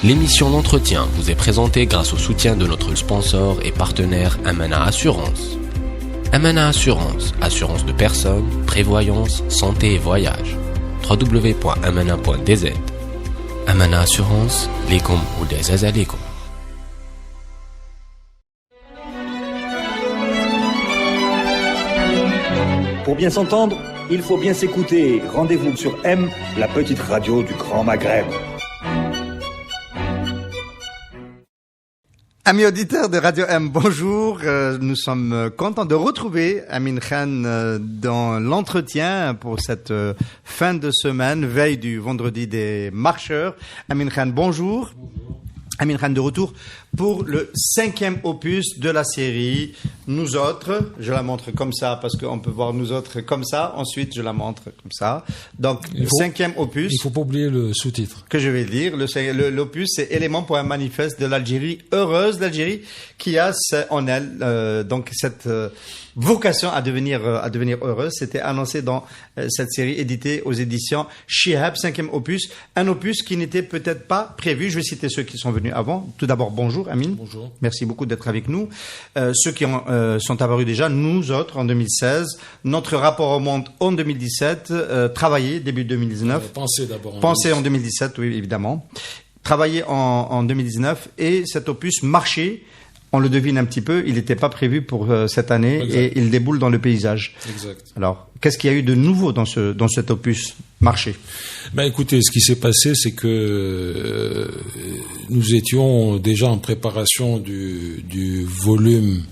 L'émission L'Entretien vous est présentée grâce au soutien de notre sponsor et partenaire Amana Assurance. Amana Assurance, assurance de personnes, prévoyance, santé et voyage. www.amana.dz. Amana Assurance, ليكم والعزاز عليكم. Pour bien s'entendre, il faut bien s'écouter. Rendez-vous sur M, la petite radio du Grand Maghreb. Amis auditeurs de Radio M, bonjour. Nous sommes contents de retrouver Amin Khan dans l'entretien pour cette fin de semaine, veille du vendredi des marcheurs. Amin Khan, bonjour. Amin Khan de retour pour le 5e opus de la série Nous Autres. Je la montre comme ça parce qu'on peut voir Nous Autres comme ça. Ensuite, je la montre comme ça. Donc, le 5e opus. Il faut pas oublier le sous-titre. Que je vais lire. L'opus, c'est Éléments pour un manifeste de l'Algérie heureuse. L'Algérie qui a en elle, donc, cette vocation à devenir heureuse. C'était annoncé dans cette série éditée aux éditions Shihab, 5e opus. Un opus qui n'était peut-être pas prévu. Je vais citer ceux qui sont venus avant. Tout d'abord, bonjour Amin. Bonjour. Merci beaucoup d'être avec nous. Ceux qui sont apparus déjà, Nous Autres en 2016, Notre rapport au monde en 2017, Travailler début 2019. Pensez d'abord. Pensez en 2017, oui, évidemment. Travailler en 2019 et cet opus Marcher. On le devine un petit peu, il n'était pas prévu pour cette année. Exact. Et il déboule dans le paysage. Exact. Alors, qu'est-ce qu'il y a eu de nouveau dans cet opus Marché? Ben écoutez, ce qui s'est passé, c'est que nous étions déjà en préparation du volume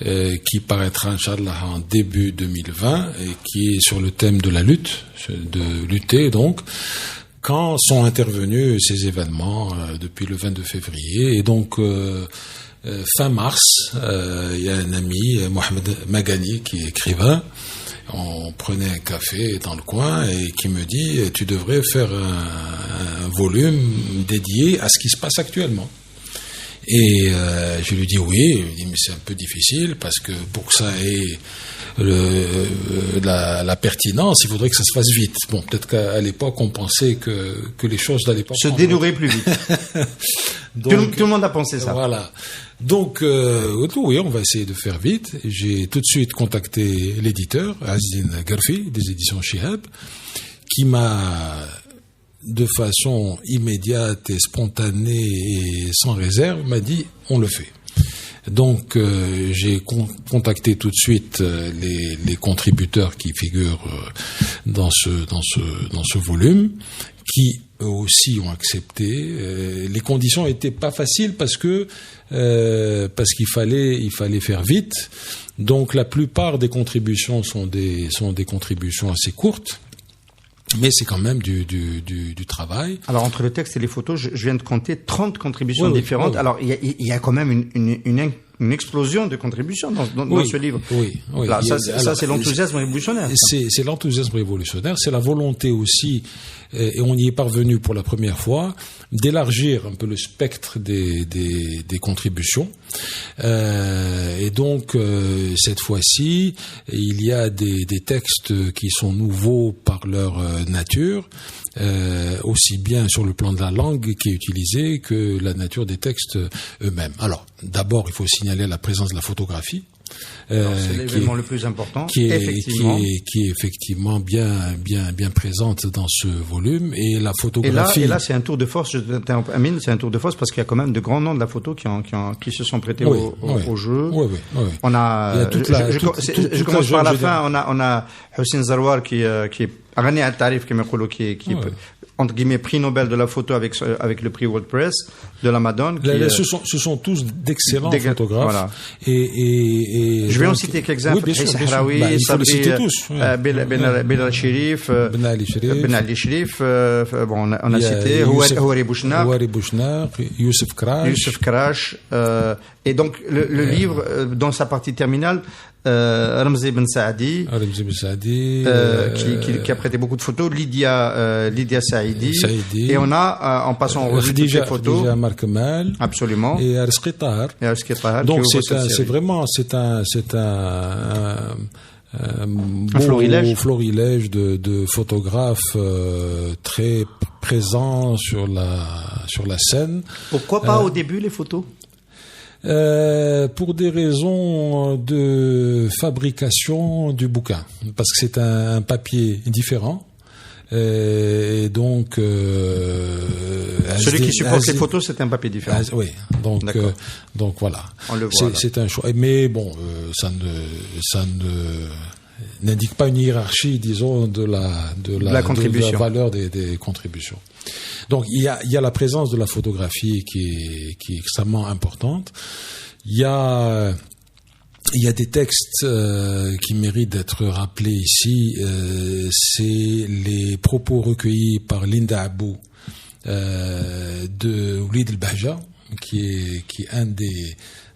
qui paraîtra, Inch'Allah, en début 2020 et qui est sur le thème de la lutte, de lutter donc, quand sont intervenus ces événements depuis le 22 février. Et donc... fin mars, il y a un ami, Mohamed Magani, qui est écrivain. On prenait un café dans le coin et qui me dit « Tu devrais faire un volume dédié à ce qui se passe actuellement. » Et je lui dis « Oui ». Il me dit « Mais c'est un peu difficile parce que pour que ça ait la pertinence, il faudrait que ça se fasse vite. » Bon, peut-être qu'à l'époque, on pensait que les choses n'allaient pas se dénoueraient plus vite. Donc, tout le monde a pensé ça. Voilà. Donc, oui, on va essayer de faire vite. J'ai tout de suite contacté l'éditeur, Azdin Garfi, des éditions Shihab, qui m'a, de façon immédiate et spontanée et sans réserve, m'a dit, on le fait. Donc, j'ai contacté tout de suite les contributeurs qui figurent dans ce volume, qui eux aussi ont accepté. Les conditions étaient pas faciles parce qu'il fallait faire vite. Donc la plupart des contributions sont des contributions assez courtes. Mais c'est quand même du travail. Alors, entre le texte et les photos, je viens de compter 30 contributions différentes. Oui. Alors, il y a quand même une explosion de contributions dans ce livre. Oui. Là, ça, c'est l'enthousiasme révolutionnaire. C'est l'enthousiasme révolutionnaire. C'est la volonté aussi, et on y est parvenu pour la première fois, d'élargir un peu le spectre des contributions. Et donc, cette fois-ci, il y a des textes qui sont nouveaux par leur nature, aussi bien sur le plan de la langue qui est utilisée que la nature des textes eux-mêmes. Alors, d'abord, il faut signaler la présence de la photographie. C'est l'événement le plus important, qui est effectivement bien présente dans ce volume, et la photographie. Et là, c'est un tour de force. Amine, c'est un tour de force parce qu'il y a quand même de grands noms de la photo qui se sont prêtés au jeu. Oui. On a. Je commence par la fin. On a Hossein Zarouar qui est Rani Al-Tarif qui entre guillemets prix Nobel de la photo avec le prix WordPress de la Madone. Ce sont tous d'excellents photographes. Voilà. Et je vais en citer quelques exemples. Oui, Sahraoui, il faut les citer tous. Ben Ali Sherif. On a cité Houari Bouchnar, Youssef Krash. Et donc le livre, dans sa partie terminale, Ramzi Ben Saadi, qui a prêté beaucoup de photos, Lydia Saïdi, et on a, en passant en revue toutes ces photos, Khadija Markemal, absolument, et Arski Tahar. Donc c'est vraiment florilège de photographes très présents sur la scène. Pourquoi pas au début les photos? Pour des raisons de fabrication du bouquin, parce que c'est un papier différent. Et donc celui qui supporte les photos, c'est un papier différent. Oui, donc voilà. On le voit. C'est un choix. Mais bon, ça ne n'indique pas une hiérarchie, disons, de la contribution, de la valeur des contributions. Donc il y a la présence de la photographie qui est extrêmement importante. Il y a des textes qui méritent d'être rappelés ici. C'est les propos recueillis par Linda Abou de Oulid el-Bahja, qui est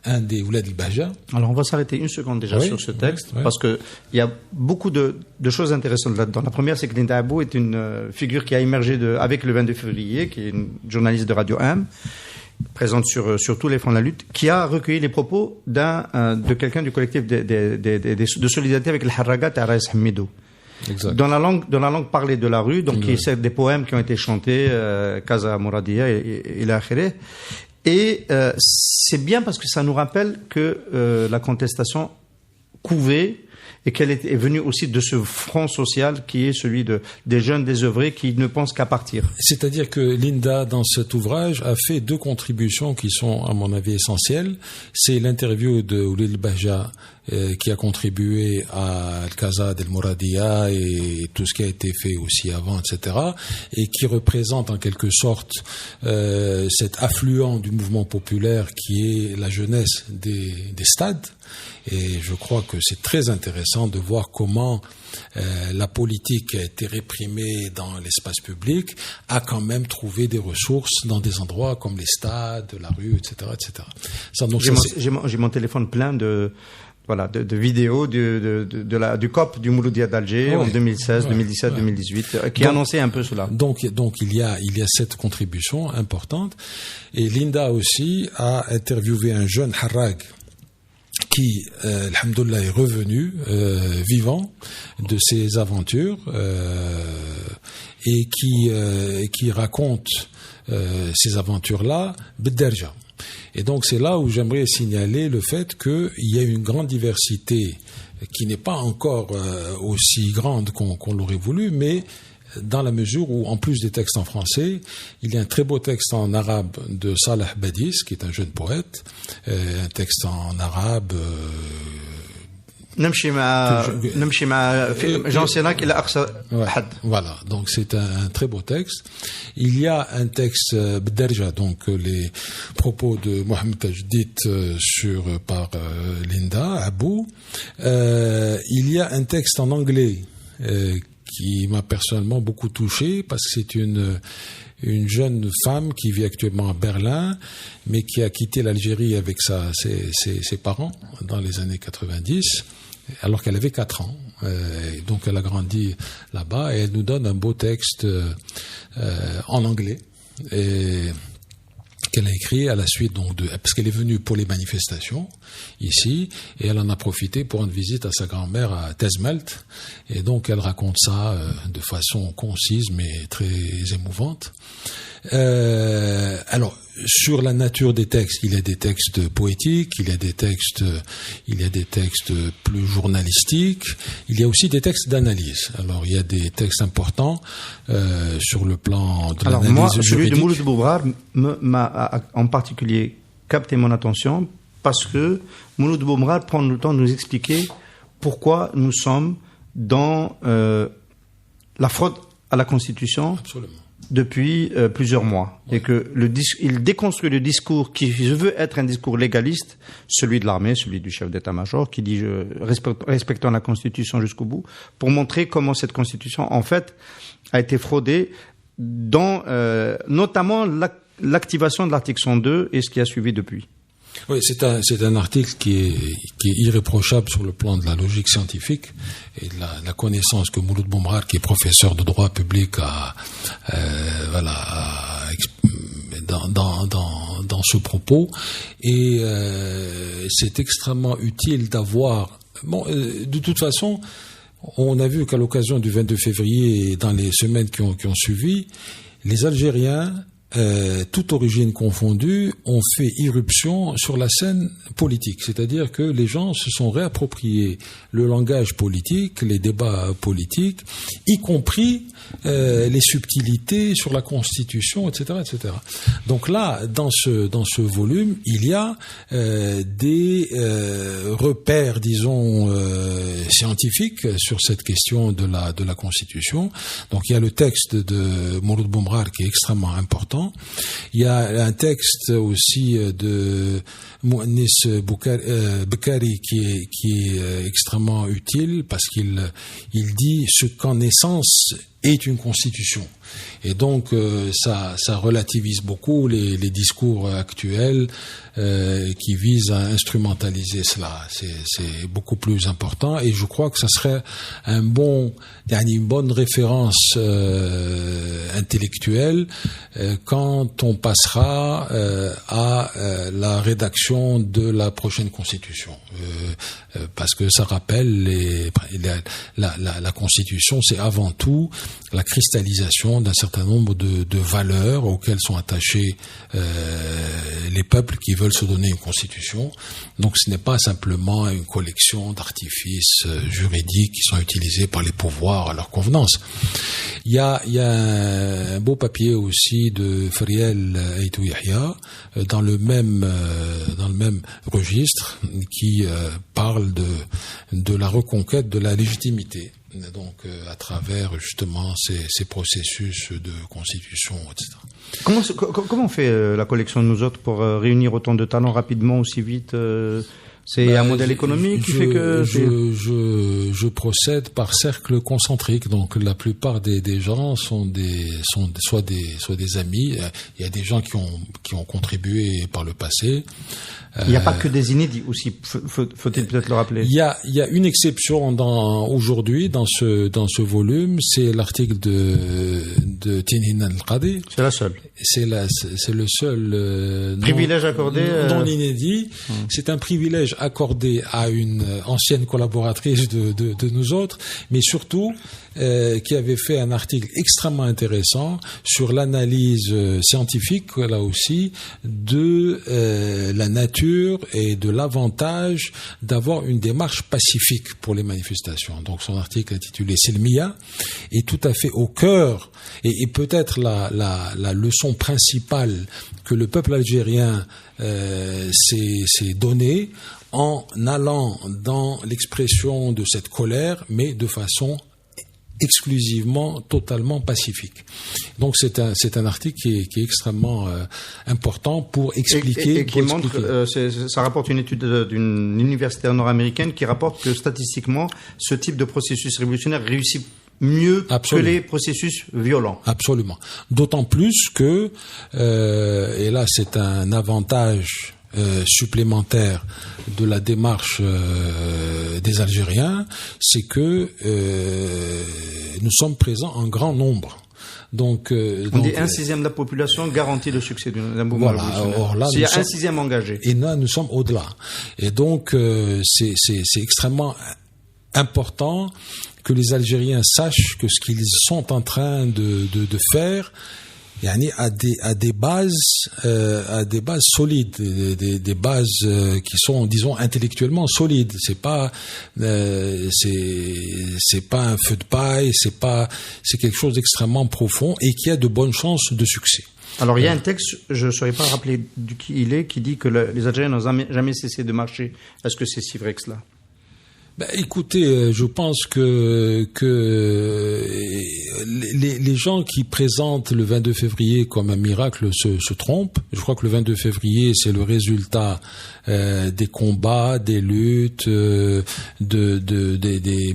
un des Oulad el-Bahja. Alors on va s'arrêter une seconde déjà sur ce texte, parce que il y a beaucoup de choses intéressantes là-dedans. La première, c'est que Linda Abou est une figure qui a émergé avec le 22 février, qui est une journaliste de Radio 1, présente sur tous les fronts de la lutte, qui a recueilli les propos de quelqu'un du collectif de solidarité avec le Harragat à Raïs Hamidou. Exact. Dans la langue parlée de la rue, donc qui est des poèmes qui ont été chantés, Kaza Mouradia et l'Akhiré. Et c'est bien parce que ça nous rappelle que la contestation couvait et qu'elle est venue aussi de ce front social qui est celui des jeunes désœuvrés qui ne pensent qu'à partir. C'est-à-dire que Linda, dans cet ouvrage, a fait 2 contributions qui sont, à mon avis, essentielles. C'est l'interview de Oulid el-Bahja, qui a contribué à Al-Qaza del Mouradia et tout ce qui a été fait aussi avant, etc., et qui représente en quelque sorte cet affluent du mouvement populaire qui est la jeunesse des stades. Et je crois que c'est très intéressant de voir comment la politique a été réprimée dans l'espace public, a quand même trouvé des ressources dans des endroits comme les stades, la rue, etc., etc. Ça, donc, j'ai mon téléphone plein de vidéos du COP du Mouloudia d'Alger en 2016, 2017, 2018, qui annonçait un peu cela. Donc il y a cette contribution importante. Et Linda aussi a interviewé un jeune Harrag qui, alhamdoulilah, est revenu vivant de ses aventures et qui raconte ces aventures-là b'derja. Et donc c'est là où j'aimerais signaler le fait qu'il y a une grande diversité qui n'est pas encore aussi grande qu'on l'aurait voulu, mais dans la mesure où, en plus des textes en français, il y a un très beau texte en arabe de Salah Badis, qui est un jeune poète, un texte en arabe... Voilà, donc c'est un très beau texte. Il y a un texte b'derja, donc les propos de Mohamed Tajdid par Linda Abou. Il y a un texte en anglais qui m'a personnellement beaucoup touché, parce que c'est une jeune femme qui vit actuellement à Berlin, mais qui a quitté l'Algérie avec ses parents dans les années 90, alors qu'elle avait 4 ans. Donc elle a grandi là-bas, et elle nous donne un beau texte en anglais, qu'elle a écrit à la suite parce qu'elle est venue pour les manifestations ici, et elle en a profité pour rendre visite à sa grand-mère à Tezmalt, et donc elle raconte ça de façon concise mais très émouvante. Alors, sur la nature des textes, il y a des textes poétiques, il y a des textes plus journalistiques, il y a aussi des textes d'analyse. Alors, il y a des textes importants sur le plan de l'analyse juridique. Celui de Mouloud Boumrar m'a en particulier capté mon attention, parce que Mouloud Boumrar prend le temps de nous expliquer pourquoi nous sommes dans la fraude à la Constitution. Absolument. Depuis plusieurs mois, et que il déconstruit le discours qui veut être un discours légaliste, celui de l'armée, celui du chef d'état-major, qui dit respectons la Constitution jusqu'au bout, pour montrer comment cette Constitution en fait a été fraudée dans notamment l'activation de l'article 102 et ce qui a suivi depuis. Oui, c'est un article qui est irréprochable sur le plan de la logique scientifique et de la connaissance que Mouloud Boumrar, qui est professeur de droit public, dans ce propos. Et c'est extrêmement utile d'avoir de toute façon, on a vu qu'à l'occasion du 22 février et dans les semaines qui ont suivi, les Algériens, toute origine confondue, ont fait irruption sur la scène politique. C'est-à-dire que les gens se sont réappropriés le langage politique, les débats politiques, y compris les subtilités sur la Constitution, etc., etc. Donc là, dans ce volume, il y a des repères, disons, scientifiques sur cette question de la Constitution. Donc il y a le texte de Mouloud Boumrar qui est extrêmement important. Il y a un texte aussi de Mouannis Bekkari qui est extrêmement utile parce qu'il dit ce qu'en essence est une constitution. Et donc ça relativise beaucoup les discours actuels qui visent à instrumentaliser cela. C'est beaucoup plus important et je crois que ça serait une bonne référence intellectuelle quand on passera à la rédaction de la prochaine constitution. Parce que ça rappelle la constitution, c'est avant tout la cristallisation d'un certain nombre de valeurs auxquelles sont attachés les peuples qui veulent se donner une constitution. Donc ce n'est pas simplement une collection d'artifices juridiques qui sont utilisés par les pouvoirs à leur convenance. Il y a un beau papier aussi de Fariel Aitou Yahya dans le même registre qui parle de la reconquête de la légitimité. Donc, à travers justement ces processus de constitution, etc. Comment on fait la collection de nous autres pour réunir autant de talents rapidement, aussi vite C'est un modèle économique qui fait que... Je procède par cercle concentrique. Donc la plupart des gens sont soit des amis. Il y a des gens qui ont contribué par le passé. Il n'y a pas que des inédits aussi, faut-il peut-être le rappeler. Il y a une exception aujourd'hui dans ce volume, c'est l'article de Tinhin al-Qadi. C'est la seule. C'est le seul privilège accordé non inédit. C'est un privilège accordé à une ancienne collaboratrice de nous autres, mais surtout qui avait fait un article extrêmement intéressant sur l'analyse scientifique, là aussi, de la nature et de l'avantage d'avoir une démarche pacifique pour les manifestations. Donc son article intitulé Selmiya est tout à fait au cœur et peut-être la leçon principale que le peuple algérien s'est donnée en allant dans l'expression de cette colère, mais de façon exclusivement, totalement pacifique. Donc c'est un article qui est extrêmement important pour expliquer... Et qui montre, ça rapporte une étude d'une université nord-américaine qui rapporte que statistiquement, ce type de processus révolutionnaire réussit mieux Absolument. Que les processus violents. Absolument. D'autant plus que, et là c'est un avantage supplémentaire de la démarche des Algériens, c'est que nous sommes présents en grand nombre. Donc, on dit 1/6 de la population garantit le succès d'un mouvement révolutionnaire. S'il y a 1/6 engagé. Et là, nous sommes au-delà. Et donc, c'est extrêmement important que les Algériens sachent que ce qu'ils sont en train de faire à des bases solides, des bases qui sont, disons, intellectuellement solides. C'est pas un feu de paille, c'est quelque chose d'extrêmement profond et qui a de bonnes chances de succès. Alors il y a un texte, je ne saurais pas rappeler de qui il est, qui dit que les Algériens n'ont jamais cessé de marcher. Est-ce que c'est si vrai que cela? Écoutez, je pense que les gens qui présentent le 22 février comme un miracle se trompent. Je crois que le 22 février, c'est le résultat des combats, des luttes, des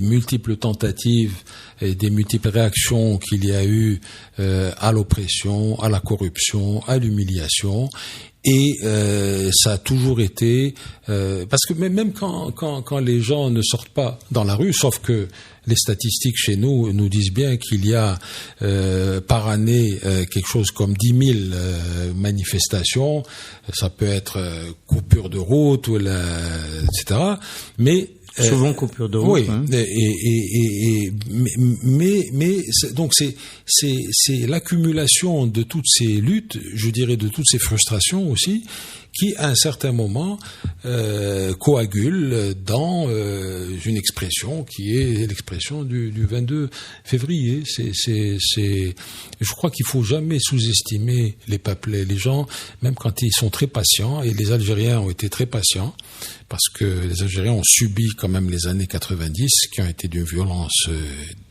multiples tentatives et des multiples réactions qu'il y a eu à l'oppression, à la corruption, à l'humiliation. Et ça a toujours été parce que même quand les gens ne sortent pas dans la rue, sauf que les statistiques chez nous disent bien qu'il y a par année quelque chose comme 10 000 manifestations. Ça peut être coupure de route, etc. Mais Souvent coupure de route. Oui, hein. Mais donc c'est l'accumulation de toutes ces luttes, je dirais de toutes ces frustrations aussi, qui à un certain moment coagulent dans une expression qui est l'expression du 22 février. Je crois qu'il faut jamais sous-estimer les peuples, les gens, même quand ils sont très patients, et les Algériens ont été très patients, parce que les Algériens ont subi quand même les années 90, qui ont été d'une violence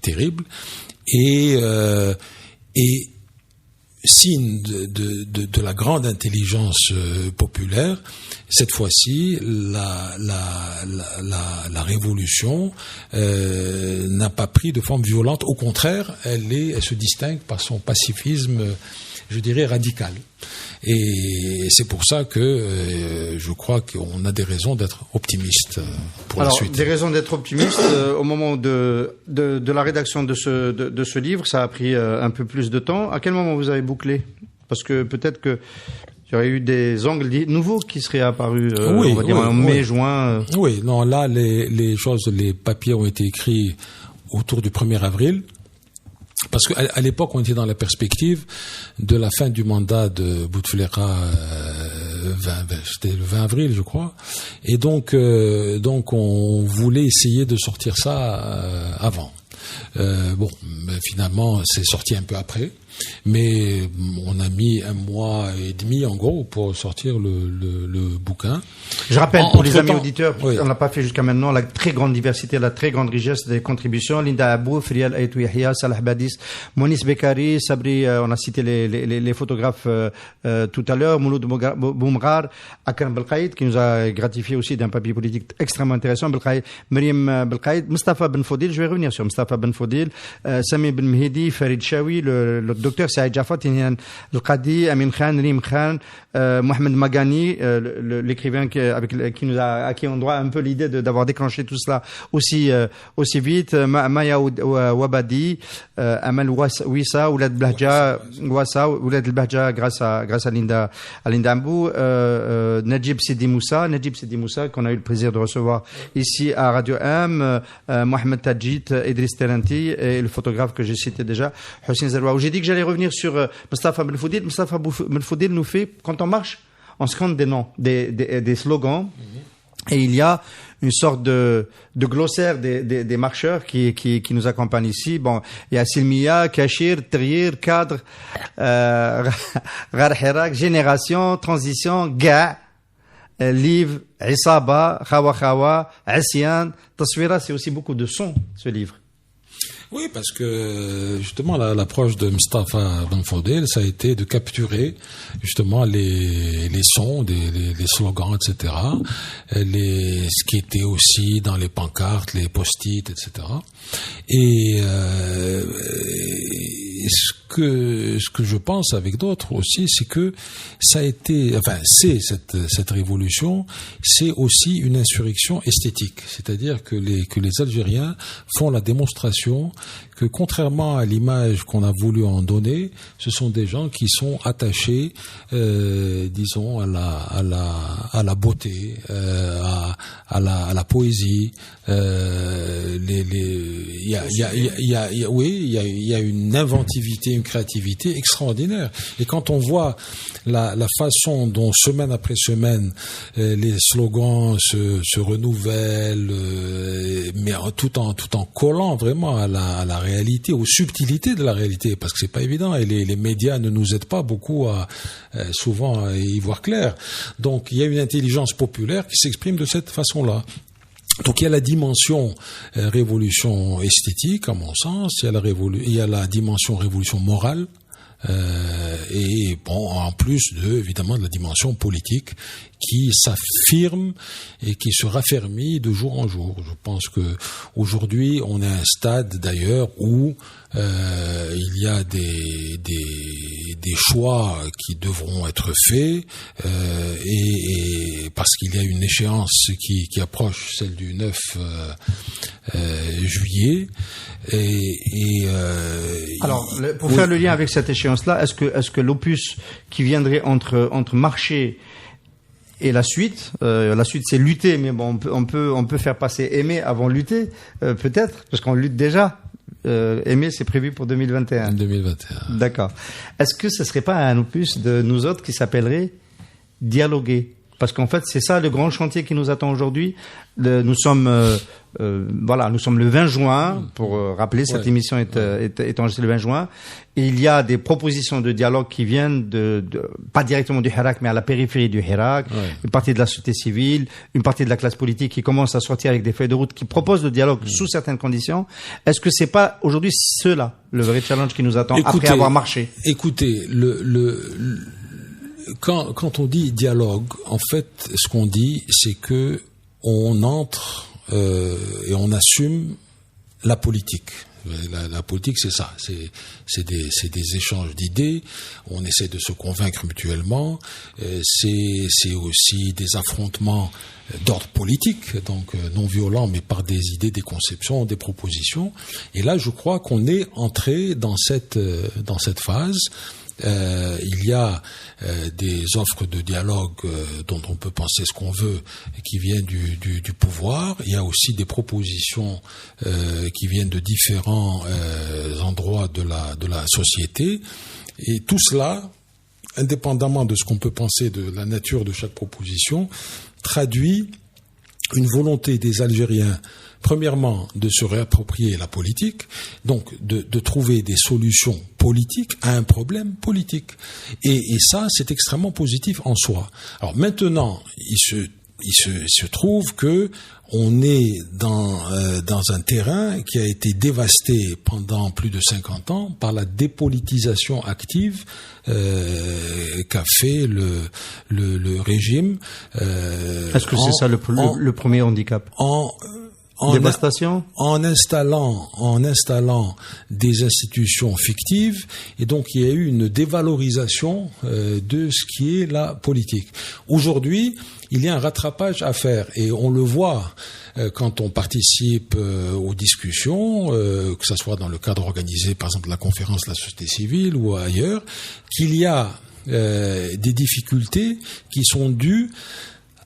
terrible, et signe de la grande intelligence populaire, cette fois-ci, la révolution n'a pas pris de forme violente. Au contraire, elle se distingue par son pacifisme, je dirais, radical. Et c'est pour ça que je crois qu'on a des raisons d'être optimistes pour la suite. Des raisons d'être optimiste. Au moment de la rédaction de ce livre, ça a pris un peu plus de temps. À quel moment vous avez bouclé? Parce que peut-être que il y aurait eu des angles nouveaux qui seraient apparus, on va dire en mai, juin. Oui, non, là, les papiers ont été écrits autour du 1er avril. Parce qu'à l'époque, on était dans la perspective de la fin du mandat de Bouteflika, c'était le 20 avril, je crois. Et donc on voulait essayer de sortir ça avant. Mais finalement, c'est sorti un peu après. Mais on a mis 1 mois et demi, en gros, pour sortir le bouquin. Je rappelle pour les amis auditeurs, on n'a pas fait jusqu'à maintenant, la très grande diversité, la très grande richesse des contributions. Linda Abou, Frial Aïtou Yahya, Salah Badis, Monis Bekari, Sabri, on a cité les photographes tout à l'heure, Mouloud Boumrar, Akram Belkaïd, qui nous a gratifié aussi d'un papier politique extrêmement intéressant, Myriam Belkaïd, Mustafa Ben Fodil, je vais revenir sur Mustafa Ben Fodil, Sami Ben Mehdi, Farid Chawi, le docteur Saïd Jaffa, Tinian Al-Qadi, Amin Khan, Rim Khan, Mohamed Magani, l'écrivain à qui on doit un peu l'idée d'avoir déclenché tout cela aussi vite, Maya Wabadi, Amal Wissa, Oulad Blahja, Oulad Blahja, grâce à Linda Ambou, Najib Sidi Moussa, qu'on a eu le plaisir de recevoir ici à Radio M, Mohamed Tadjit, Idriss Terenti, et le photographe que j'ai cité déjà, Hossein Zerouaou. J'ai dit que j'allais revenir sur Mustafa Ben Fodil. Mustafa Ben Fodil nous fait, quand on marche, on scande des noms, des slogans, et il y a une sorte de glossaire des marcheurs qui nous accompagnent ici. Bon, il y a Silmiya, Kachir, Trir, Cadre, Ghar Hirak, Génération, Transition, Ga, Livre, Isaba, Khawa Khawa, Asyan, Taswira. C'est aussi beaucoup de sons, ce livre. Oui, parce que justement l'approche de Mustafa Ben Fodil, ça a été de capturer justement les sons, les slogans, etc. Ce qui était aussi dans les pancartes, les post-it, etc. Et ce que je pense avec d'autres aussi, c'est que ça a été, c'est cette révolution, c'est aussi une insurrection esthétique, c'est-à-dire que les Algériens font la démonstration que contrairement à l'image qu'on a voulu en donner, ce sont des gens qui sont attachés, disons, à la beauté, à la poésie. Il y a une inventivité, une créativité extraordinaire. Et quand on voit la façon dont semaine après semaine les slogans se renouvellent, mais tout en collant vraiment à la réalité, aux subtilités de la réalité, parce que c'est pas évident, et les médias ne nous aident pas beaucoup souvent à y voir clair. Donc il y a une intelligence populaire qui s'exprime de cette façon-là. Donc il y a la dimension révolution esthétique, à mon sens, il y a la dimension révolution morale, et bon, en plus évidemment de la dimension politique qui s'affirme et qui se raffermit de jour en jour. Je pense que aujourd'hui on est à un stade d'ailleurs où il y a des choix qui devront être faits, et parce qu'il y a une échéance qui approche, celle du 9 juillet. Alors, pour faire le lien avec cette échéance-là, est-ce que l'opus qui viendrait entre marché Et la suite, c'est lutter. Mais bon, on peut faire passer aimer avant lutter, peut-être, parce qu'on lutte déjà. Aimer, c'est prévu pour 2021. 2021. D'accord. Est-ce que ce serait pas un opus de nous autres qui s'appellerait dialoguer? Parce qu'en fait, c'est ça le grand chantier qui nous attend aujourd'hui. Nous sommes le 20 juin, pour rappeler, cette émission est enregistrée le 20 juin. Et il y a des propositions de dialogue qui viennent pas directement du Hirak, mais à la périphérie du Hirak, une partie de la société civile, une partie de la classe politique qui commence à sortir avec des feuilles de route qui proposent le dialogue sous certaines conditions. Est-ce que c'est pas aujourd'hui cela, le vrai challenge qui nous attend après avoir marché? Écoutez, quand on dit dialogue, en fait, ce qu'on dit, c'est que on entre et on assume la politique. La politique, c'est ça. C'est des échanges d'idées. On essaie de se convaincre mutuellement. C'est aussi des affrontements d'ordre politique, donc non violents, mais par des idées, des conceptions, des propositions. Et là, je crois qu'on est entré dans cette phase. Il y a des offres de dialogue dont on peut penser ce qu'on veut, qui viennent du pouvoir. Il y a aussi des propositions qui viennent de différents endroits de la société. Et tout cela, indépendamment de ce qu'on peut penser de la nature de chaque proposition, traduit une volonté des Algériens, premièrement, de se réapproprier la politique, donc de trouver des solutions politiques à un problème politique. Et ça, c'est extrêmement positif en soi. Alors maintenant, il se trouve que on est dans un terrain qui a été dévasté pendant plus de 50 ans par la dépolitisation active qu'a fait le régime. Est-ce que c'est ça le premier handicap? Dévastation? En installant des institutions fictives, et donc il y a eu une dévalorisation de ce qui est la politique. Aujourd'hui, il y a un rattrapage à faire, et on le voit quand on participe aux discussions, que ce soit dans le cadre organisé, par exemple, de la conférence de la société civile ou ailleurs, qu'il y a des difficultés qui sont dues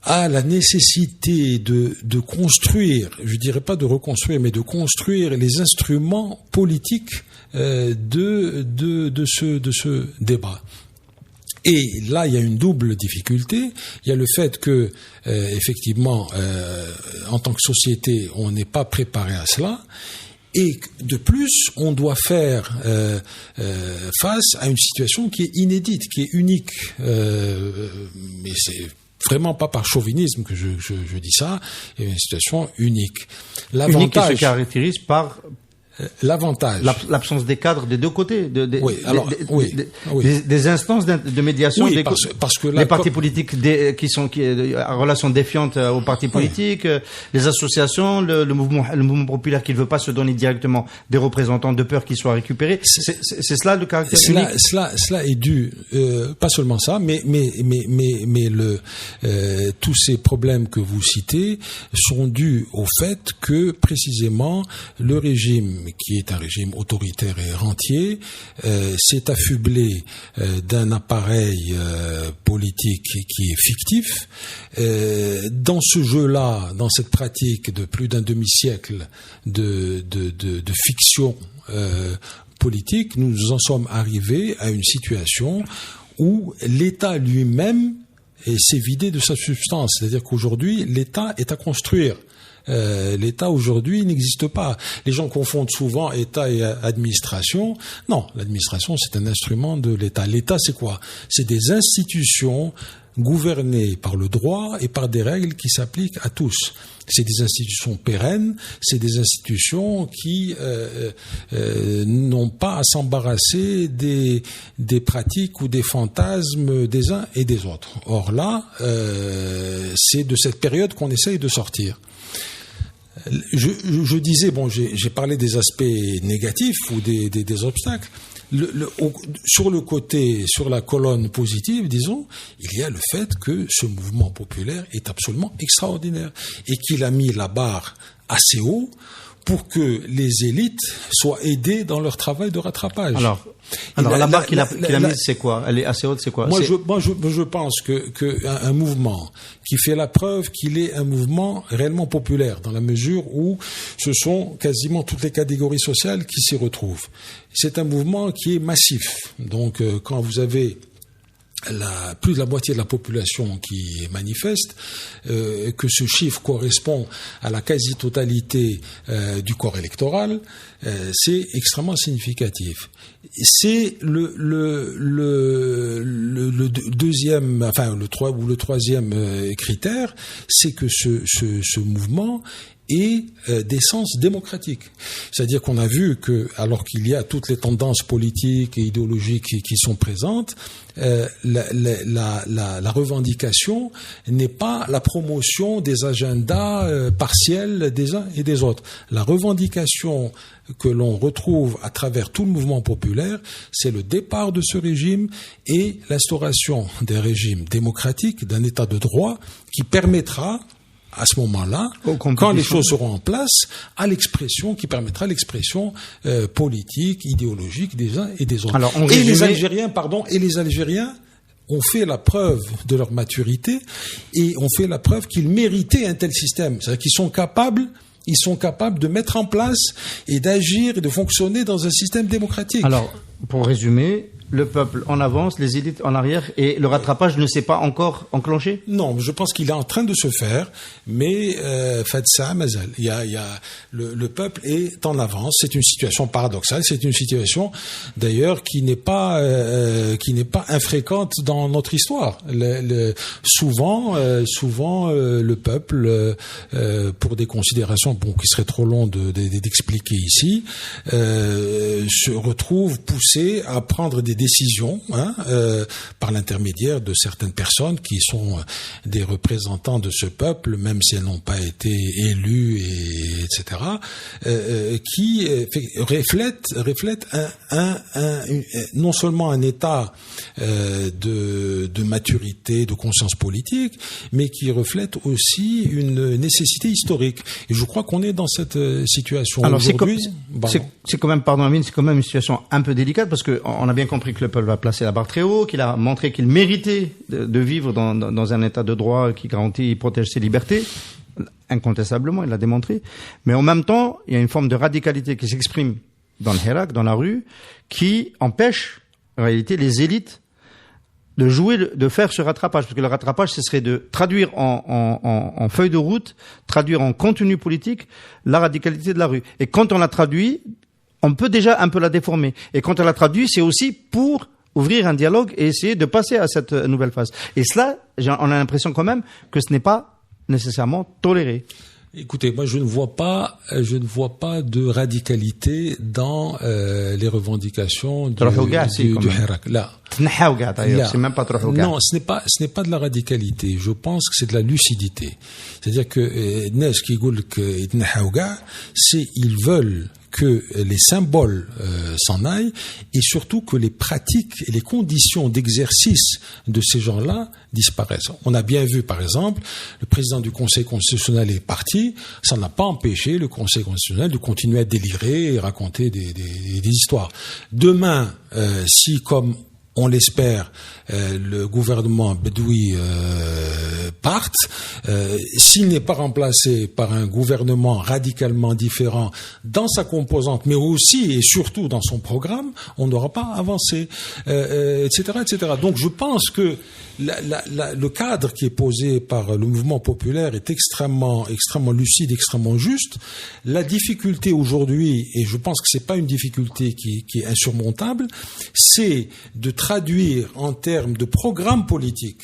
à la nécessité de construire, je dirais pas de reconstruire, mais de construire les instruments politiques de ce débat. Et là, il y a une double difficulté. Il y a le fait que, effectivement, en tant que société, on n'est pas préparé à cela. Et de plus, on doit faire face à une situation qui est inédite, qui est unique. Mais c'est vraiment pas par chauvinisme que je dis ça. Il y a une situation unique. Unique qui se caractérise par l'avantage, l'absence des cadres des deux côtés, des instances de médiation, parce que les partis politiques qui en relation défiante aux partis politiques, les associations, le mouvement populaire qui ne veut pas se donner directement des représentants de peur qu'ils soient récupérés. C'est cela le caractère unique. Cela est dû, pas seulement ça, mais tous ces problèmes que vous citez sont dus au fait que précisément le régime, qui est un régime autoritaire et rentier, s'est affublé d'un appareil politique qui est fictif. Dans ce jeu-là, dans cette pratique de plus d'un demi-siècle de fiction politique, nous en sommes arrivés à une situation où l'État lui-même s'est vidé de sa substance. C'est-à-dire qu'aujourd'hui, l'État est à construire. L'État aujourd'hui n'existe pas. Les gens confondent souvent État et administration. Non, l'administration c'est un instrument de l'État. L'État c'est quoi? C'est des institutions gouvernées par le droit et par des règles qui s'appliquent à tous. C'est des institutions pérennes, c'est des institutions qui n'ont pas à s'embarrasser des pratiques ou des fantasmes des uns et des autres. Or là, c'est de cette période qu'on essaye de sortir. Je disais, j'ai parlé des aspects négatifs ou des obstacles. Sur la colonne positive, disons, il y a le fait que ce mouvement populaire est absolument extraordinaire et qu'il a mis la barre assez haut pour que les élites soient aidées dans leur travail de rattrapage. Alors la barre qu'il a mise, c'est quoi? Elle est assez haute, c'est quoi? Moi, je pense que un mouvement qui fait la preuve qu'il est un mouvement réellement populaire, dans la mesure où ce sont quasiment toutes les catégories sociales qui s'y retrouvent. C'est un mouvement qui est massif. Donc, quand vous avez plus de la moitié de la population qui manifeste, que ce chiffre correspond à la quasi-totalité du corps électoral, c'est extrêmement significatif. C'est le deuxième, enfin le troisième critère, c'est que ce mouvement et d'essence démocratique. C'est-à-dire qu'on a vu que, alors qu'il y a toutes les tendances politiques et idéologiques qui sont présentes, la revendication n'est pas la promotion des agendas partiels des uns et des autres. La revendication que l'on retrouve à travers tout le mouvement populaire, c'est le départ de ce régime et l'instauration d'un régime démocratique, d'un état de droit qui permettra, à ce moment-là, quand les choses seront en place, qui permettra l'expression politique, idéologique des uns et des autres. Alors, les Algériens ont fait la preuve de leur maturité et ont fait la preuve qu'ils méritaient un tel système. C'est-à-dire qu'ils sont capables de mettre en place et d'agir et de fonctionner dans un système démocratique. Alors, pour résumer, le peuple en avance, les élites en arrière, et le rattrapage ne s'est pas encore enclenché? Non, je pense qu'il est en train de se faire, mais Fatsa Mazal, le peuple est en avance. C'est une situation paradoxale, c'est une situation d'ailleurs qui n'est pas infréquente dans notre histoire. Souvent, le peuple, pour des considérations qui seraient trop longues d'expliquer ici, se retrouve poussé à prendre des décisions par l'intermédiaire de certaines personnes qui sont des représentants de ce peuple, même si elles n'ont pas été élues, etc., qui reflètent non seulement un état de maturité, de conscience politique, mais qui reflètent aussi une nécessité historique. Et je crois qu'on est dans cette situation. Alors c'est quand même, pardon Amine, c'est quand même une situation un peu délicate, parce que on a bien compris que le peuple va placer la barre très haut, qu'il a montré qu'il méritait de vivre dans un état de droit qui garantit et protège ses libertés. Incontestablement, il l'a démontré. Mais en même temps, il y a une forme de radicalité qui s'exprime dans le Hirak, dans la rue, qui empêche, en réalité, les élites de faire ce rattrapage. Parce que le rattrapage, ce serait de traduire en feuille de route, traduire en contenu politique la radicalité de la rue. Et quand on la traduit, on peut déjà un peu la déformer. Et quand on la traduit, c'est aussi pour ouvrir un dialogue et essayer de passer à cette nouvelle phase. Et cela, on a l'impression quand même que ce n'est pas nécessairement toléré. Écoutez, moi je ne vois pas de radicalité dans les revendications du Hirak. Là. C'est même pas trop. Non, ce n'est pas de la radicalité. Je pense que c'est de la lucidité. C'est-à-dire que Nes qui goul que c'est ils veulent que les symboles s'en aillent, et surtout que les pratiques et les conditions d'exercice de ces gens-là disparaissent. On a bien vu, par exemple, le président du Conseil constitutionnel est parti, ça n'a pas empêché le Conseil constitutionnel de continuer à délirer et raconter des histoires. Demain, si, comme on l'espère, le gouvernement bedoui parte, s'il n'est pas remplacé par un gouvernement radicalement différent dans sa composante, mais aussi et surtout dans son programme, on n'aura pas avancé, etc., etc. Donc je pense que le cadre qui est posé par le mouvement populaire est extrêmement lucide, extrêmement juste. La difficulté aujourd'hui, et je pense que c'est pas une difficulté qui est insurmontable, c'est de traduire en termes de programme politique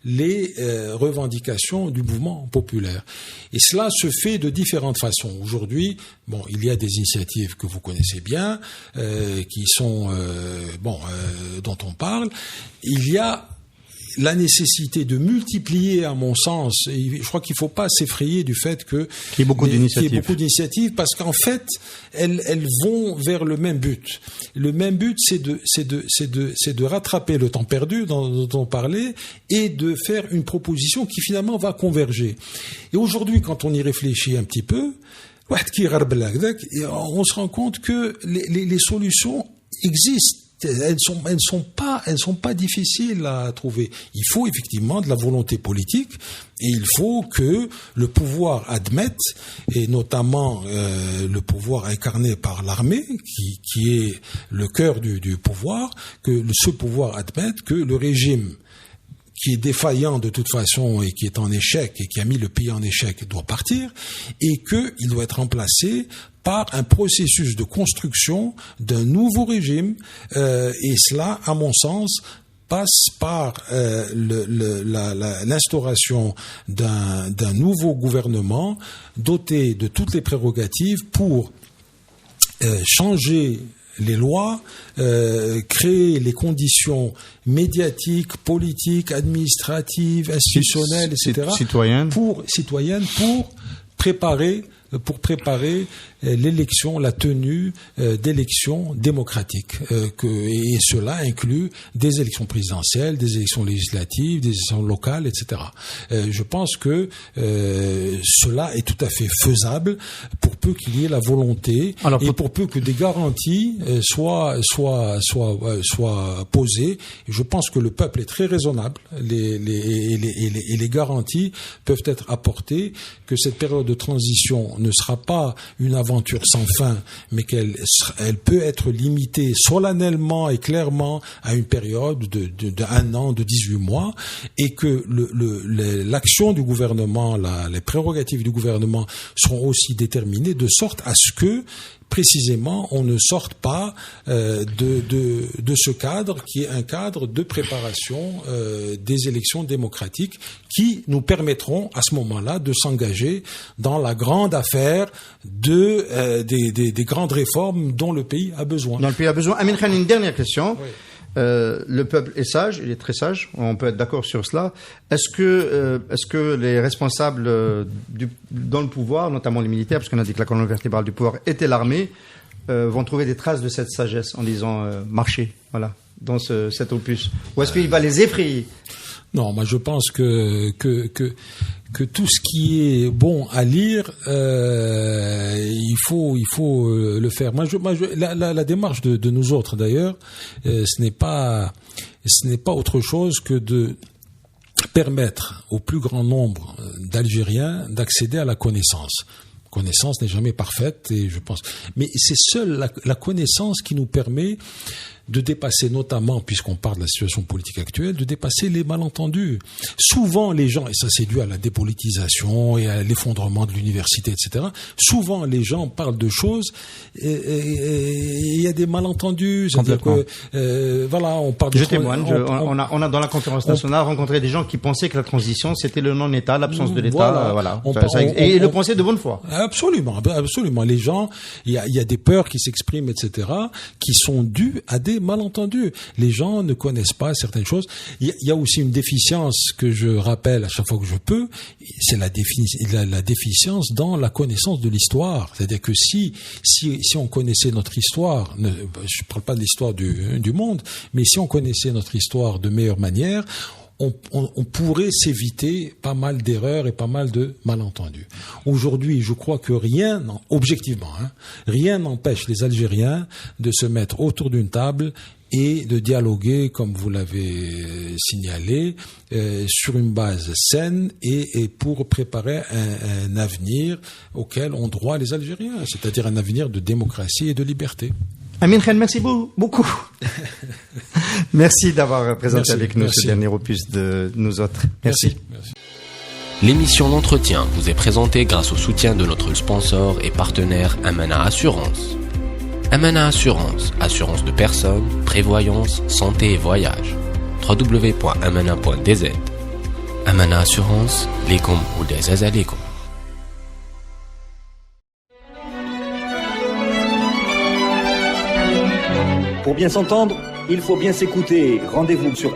les revendications du mouvement populaire. Et cela se fait de différentes façons. Aujourd'hui, il y a des initiatives que vous connaissez bien, qui sont dont on parle. Il y a la nécessité de multiplier, à mon sens, et je crois qu'il ne faut pas s'effrayer du fait qu'il y ait beaucoup d'initiatives, parce qu'en fait, elles vont vers le même but. Le même but, c'est de rattraper le temps perdu dont on parlait et de faire une proposition qui finalement va converger. Et aujourd'hui, quand on y réfléchit un petit peu, on se rend compte que les solutions existent. Elles sont pas difficiles à trouver. Il faut effectivement de la volonté politique et il faut que le pouvoir admette, et notamment le pouvoir incarné par l'armée, qui est le cœur du pouvoir, que ce pouvoir admette que le régime qui est défaillant de toute façon et qui est en échec et qui a mis le pays en échec doit partir et qu'il doit être remplacé par un processus de construction d'un nouveau régime et cela, à mon sens, passe par l'instauration d'un nouveau gouvernement doté de toutes les prérogatives pour changer les lois, créer les conditions médiatiques, politiques, administratives, institutionnelles, etc. Citoyennes pour préparer l'élection, la tenue d'élections démocratiques, et cela inclut des élections présidentielles, des élections législatives, des élections locales, etc. Je pense que cela est tout à fait faisable pour peu qu'il y ait la volonté et pour peu que des garanties soient posées. Je pense que le peuple est très raisonnable. Les garanties peuvent être apportées, que cette période de transition ne sera pas une aventure sans fin, mais qu'elle peut être limitée solennellement et clairement à une période d'un an, de 18 mois, et que l'action du gouvernement, les prérogatives du gouvernement seront aussi déterminées de sorte à ce que précisément, on ne sorte pas de ce cadre qui est un cadre de préparation des élections démocratiques qui nous permettront à ce moment-là de s'engager dans la grande affaire des grandes réformes dont le pays a besoin. Dans le pays a besoin. Amin Khan, une dernière question. Oui. Le peuple est sage, il est très sage, on peut être d'accord sur cela. Est-ce que les responsables dans le pouvoir, notamment les militaires, parce qu'on a dit que la colonne vertébrale du pouvoir était l'armée, vont trouver des traces de cette sagesse en disant marcher, voilà, dans cet opus? Ou est-ce qu'il va les effrayer? Non, moi je pense que tout ce qui est bon à lire, il faut le faire. La démarche de nous autres d'ailleurs, ce n'est pas autre chose que de permettre au plus grand nombre d'Algériens d'accéder à la connaissance. Connaissance n'est jamais parfaite, et je pense. Mais c'est seule la connaissance qui nous permet de dépasser, notamment, puisqu'on parle de la situation politique actuelle, de dépasser les malentendus. Souvent, les gens, et ça c'est dû à la dépolitisation et à l'effondrement de l'université, etc., souvent les gens parlent de choses et il y a des malentendus. C'est-à-dire que, voilà, on parle de... Je témoigne, on a dans la conférence nationale rencontré des gens qui pensaient que la transition, c'était le non-État, l'absence de l'État, voilà. Et le pensaient de bonne foi. Absolument, absolument. Les gens, il y a des peurs qui s'expriment, etc., qui sont dues à des malentendus. Les gens ne connaissent pas certaines choses. Il y a aussi une déficience que je rappelle à chaque fois que je peux, c'est la déficience dans la connaissance de l'histoire. C'est-à-dire que si on connaissait notre histoire, je parle pas de l'histoire du monde, mais si on connaissait notre histoire de meilleure manière, on pourrait s'éviter pas mal d'erreurs et pas mal de malentendus. Aujourd'hui, je crois que objectivement, rien n'empêche les Algériens de se mettre autour d'une table et de dialoguer, comme vous l'avez signalé, sur une base saine et pour préparer un avenir auquel ont droit les Algériens, c'est-à-dire un avenir de démocratie et de liberté. Amin Khan, merci beaucoup. Merci d'avoir présenté avec nous ce dernier opus de Nous Autres. Merci. L'émission L'Entretien vous est présentée grâce au soutien de notre sponsor et partenaire Amana Assurance. Amana Assurance, assurance de personnes, prévoyance, santé et voyage. www.amana.dz. Amana Assurance, lekum ou des azalekum. Pour bien s'entendre, il faut bien s'écouter. Rendez-vous sur